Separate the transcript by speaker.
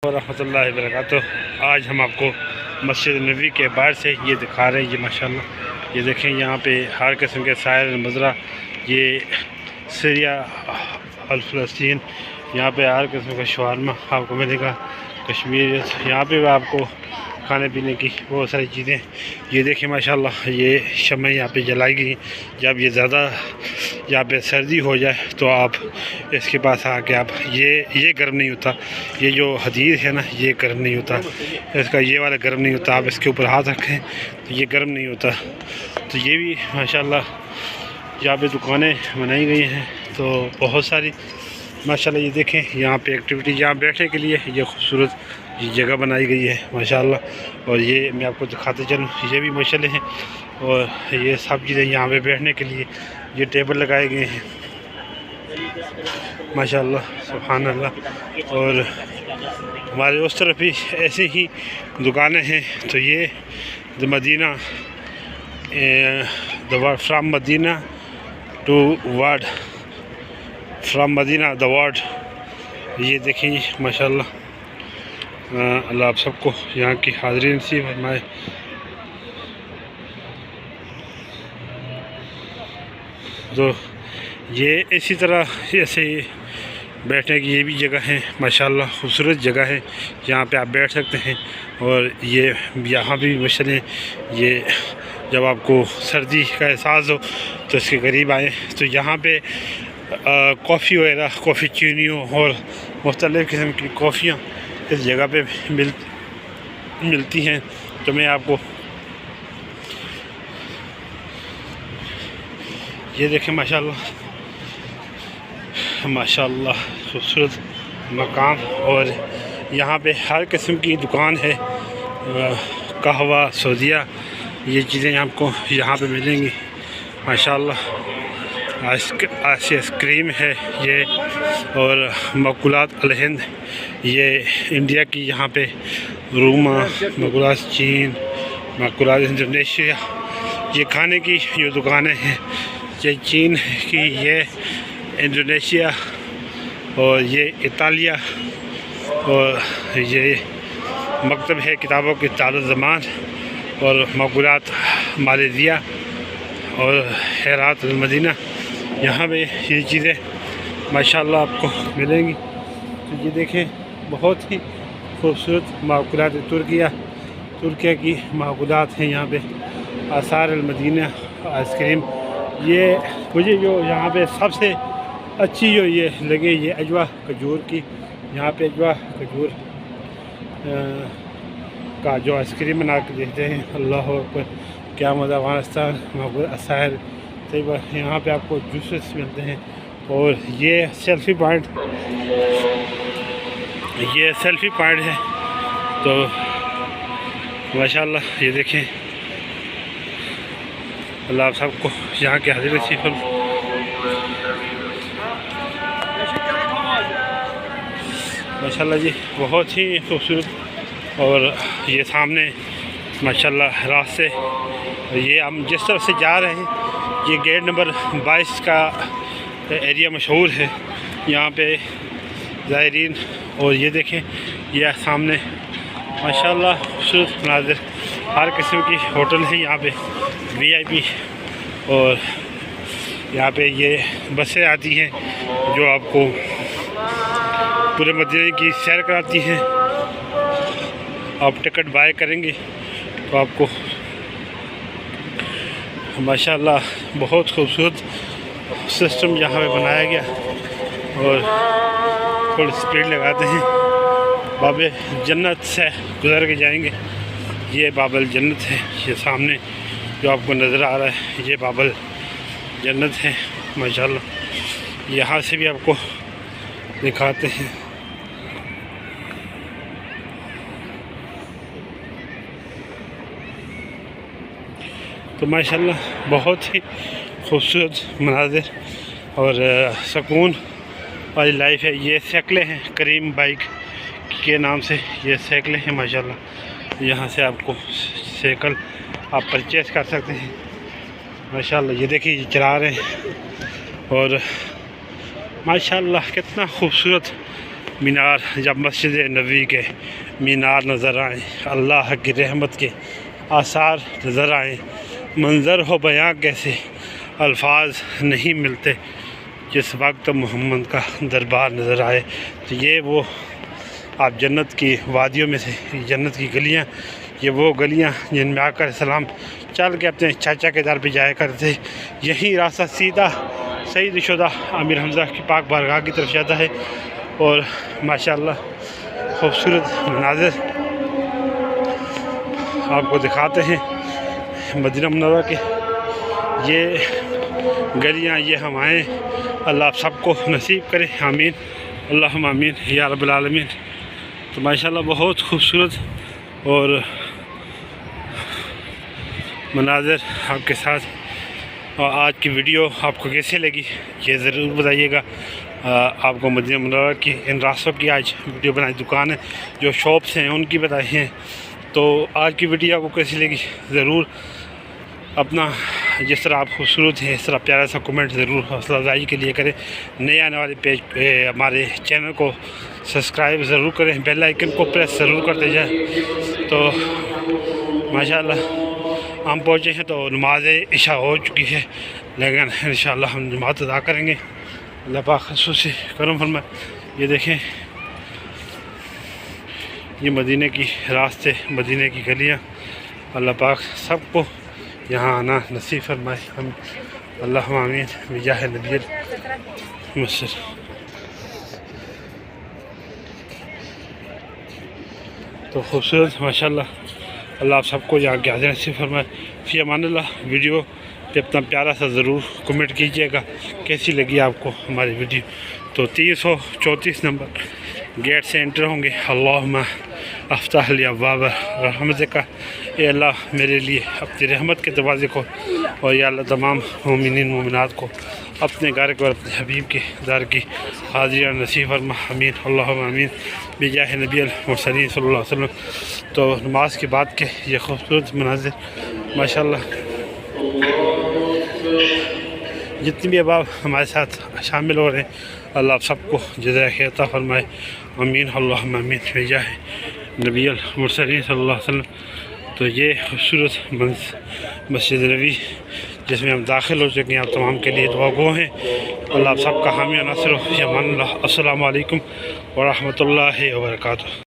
Speaker 1: वरहमतुल्लाहि वबरकातुह। आज हम आपको मस्जिद नबवी के बाहर से ये दिखा रहे हैं। ये माशाल्लाह ये देखें, यहाँ पे हर किस्म के सायर मज़रा, ये सीरिया और फ़लस्तीन, यहाँ पे हर किस्म का शवारमा आपको मिलेगा। कश्मीर यहाँ पे भी आपको खाने पीने की बहुत सारी चीज़ें। ये देखें माशाल्लाह, ये शम्में यहाँ पे जलाई गई। जब ये ज़्यादा यहाँ पे सर्दी हो जाए तो आप इसके पास आके आप ये गर्म नहीं होता, ये जो हदीद है ना, ये गर्म नहीं होता, इसका ये वाला गर्म नहीं होता। आप इसके ऊपर हाथ रखें तो ये गर्म नहीं होता। तो ये भी माशाल्लाह यहाँ पे दुकानें बनाई गई हैं तो बहुत सारी माशाल्लाह। ये देखें, यहाँ पे एक्टिविटी, यहाँ बैठने के लिए ये खूबसूरत जगह बनाई गई है माशाल्लाह। और ये मैं आपको दिखाते चलूँ, ये भी मशले हैं और ये सब चीज़ें यहाँ पे बैठने के लिए ये टेबल लगाए गए हैं माशाल्लाह, सुभान अल्लाह। और हमारे उस तरफ भी ऐसे ही दुकानें हैं। तो ये the Medina, from Medina to ward, from Medina the ward. ये देखें माशाल्लाह, अल्लाह आप सबको यहाँ की हाज़िरी नसीब फरमाए। तो ये इसी तरह ऐसे बैठने की ये भी जगह है माशाल्लाह, खूबसूरत जगह है, यहाँ पे आप बैठ सकते हैं। और ये यहाँ भी मसले, ये जब आपको सर्दी का एहसास हो तो इसके करीब आएँ। तो यहाँ पे कॉफ़ी वगैरह, कॉफ़ी चीनियों और मुख्तलिफ़ किस्म की कॉफ़ियाँ इस जगह पे मिलती हैं। तो मैं आपको ये देखें माशाल्लाह, माशाल्लाह खूबसूरत मकाम। और यहाँ पे हर किस्म की दुकान है, कहवा, सौदिया, ये चीज़ें आपको यहाँ पे मिलेंगी माशाल्लाह। आइसक्रीम है ये, और मकुलात अल हिंद, ये इंडिया की यहाँ पे रूमा, मकुलात चीन, मकुलात इंडोनेशिया, ये खाने की जो दुकानें हैं, ये चीन की, ये इंडोनेशिया, और ये इतालिया, और ये मकतब है किताबों के तारुज़्ज़मान, और मकुलात मलेशिया, और हेरात मदीना। यहाँ पे ये चीज़ें माशाल्लाह आपको मिलेंगी। तो ये देखें, बहुत ही खूबसूरत माकुलात तुर्किया की माकुलात हैं यहाँ पे। आसार अल मदीना आइसक्रीम, ये मुझे जो यहाँ पे सबसे अच्छी जो ये लगे, ये अजवा खजूर की, यहाँ पे अजवा खजूर का जो आइसक्रीम बना के देते हैं, अल्लाह अकबर, क्या मज़ा। अफ़गानिस्तान आसार तैयबा, यहाँ पे आपको जूसेस मिलते हैं। और ये सेल्फ़ी पॉइंट है। तो माशाल्लाह ये देखें, अल्लाह आप सबको यहाँ के हाज़िर नसीब फरमाए। माशाल्लाह जी, बहुत ही खूबसूरत। और ये सामने माशाल्लाह रास्ते, ये हम जिस तरफ से जा रहे हैं, ये गेट नंबर 22 का एरिया मशहूर है यहाँ पे ज़ायरीन। और ये देखें, ये सामने माशाल्लाह खूबसूरत मनाज़िर, हर किस्म की होटल है यहाँ पे, VIP। और यहाँ पे ये बसें आती हैं जो आपको पूरे मदीने की सैर कराती हैं। आप टिकट बाय करेंगे तो आपको माशाल्लाह बहुत खूबसूरत सिस्टम यहाँ पे बनाया गया। और थोड़ी स्पीड लगाते हैं, बाबे जन्नत से गुज़र के जाएंगे। ये बाबल जन्नत है, ये सामने जो आपको नज़र आ रहा है, ये बाबल जन्नत है माशाल्लाह। यहाँ से भी आपको दिखाते हैं। तो माशाल्लाह बहुत ही खूबसूरत मनाज़िर और सुकून वाली लाइफ है। ये साइकिलें हैं, करीम बाइक के नाम से ये साइकिलें हैं माशाल्लाह। यहाँ से आपको साइकिल आप परचेज़ कर सकते हैं माशाल्लाह। ये देखिए, ये चला रहे हैं और माशाल्लाह कितना खूबसूरत मीनार, जब मस्जिद नबी के मीनार नज़र आए, अल्लाह की रहमत के आसार नज़र आए, मंज़र हो बयां कैसे अल्फाज नहीं मिलते, जिस वक्त मोहम्मद का दरबार नज़र आए। तो ये वो आप जन्नत की वादियों में से, जन्नत की गलियाँ, ये वो गलियाँ जिनमें आकर सलाम चल के अपने चाचा के दर पे जाया करते। यही रास्ता सीधा सईद शुदा आमिर हमज़ा की पाक बारगाह की तरफ जाता है। और माशाअल्लाह खूबसूरत मनाज़िर आपको दिखाते हैं मदीना मुनव्वरा के। ये गलियाँ, ये हवाएँ, अल्लाह सबको नसीब करे, आमीन अल्लाहुम्मा आमीन या रब्बिल आलमीन। तो माशाअल्लाह बहुत खूबसूरत और मनाज़िर आपके साथ। और आज की वीडियो आपको कैसे लगी ये ज़रूर बताइएगा। आपको मदीना मुनव्वरा की इन रास्तों की आज वीडियो बनाई, दुकान है जो शॉप्स हैं उनकी बताई हैं। तो आज की वीडियो आपको कैसी लगी ज़रूर अपना, जिस तरह आप खूबसूरत हैं इस तरह प्यारा सा कमेंट ज़रूर हौसला अफजाई के लिए करें। नए आने वाले पेज हमारे चैनल को सब्सक्राइब ज़रूर करें, बेल आइकन को प्रेस ज़रूर करते जाएं। तो माशाअल्लाह हम पहुँचे हैं तो नमाज इशा हो चुकी है, लेकिन इंशाअल्लाह हम नमाज़ अदा करेंगे। अल्लाह पाक ख़ुसूसी करम फरमाए। ये देखें, ये मदीने की रास्ते, मदीने की गलियाँ, अल्लाह पाक सबको यहाँ आना नसीब फरमाए। हम अल्लाह आमीन बिजाह नबी मुसर। तो खूबसूरत माशाअल्लाह, अल्लाह आप सबको यहाँ के हाजिर नसीब फरमाए। फ़ी अमानिल्लाह। वीडियो पे अपना प्यारा सा ज़रूर कमेंट कीजिएगा कैसी लगी आपको हमारी वीडियो। तो 334 नंबर गेट से एंटर होंगे। अल्लाहुम्मा अफ्ताह ली अब्वाब रहमतिका, ये अल्लाह मेरे लिए अपनी रहमत के दरवाज़े को, और या अल्लाह तमाम मोमिनीन मोमिनात को अपने घर को, अपने हबीब के दर की हाजिर नसीब फरमा, आमीन अल्लाहुम्मा आमीन बिजाह नबी मुरसलीन सल्लल्लाहु अलैहि वसल्लम। तो नमाज के बाद के ये खूबसूरत मनाज़िर माशाअल्लाह, जितनी भी अहबाब हमारे साथ शामिल हो रहे हैं, अल्लाह आप सबको जज़ाए खैर अता फरमाए, आमीन अल्लाहुम्मा आमीन बिजाह नबी मुरसलीन सल्लल्लाहु अलैहि वसल्लम। तो ये खूबसूरत मस्जिद नबी जिसमें हम दाखिल हो चुके हैं, आप तमाम के लिए दुआ गो हैं। अल्लाह आप सबका हामी नासिर हो। अस्सलामु अलैकुम व रहमतुल्लाहि व बरकातुहू।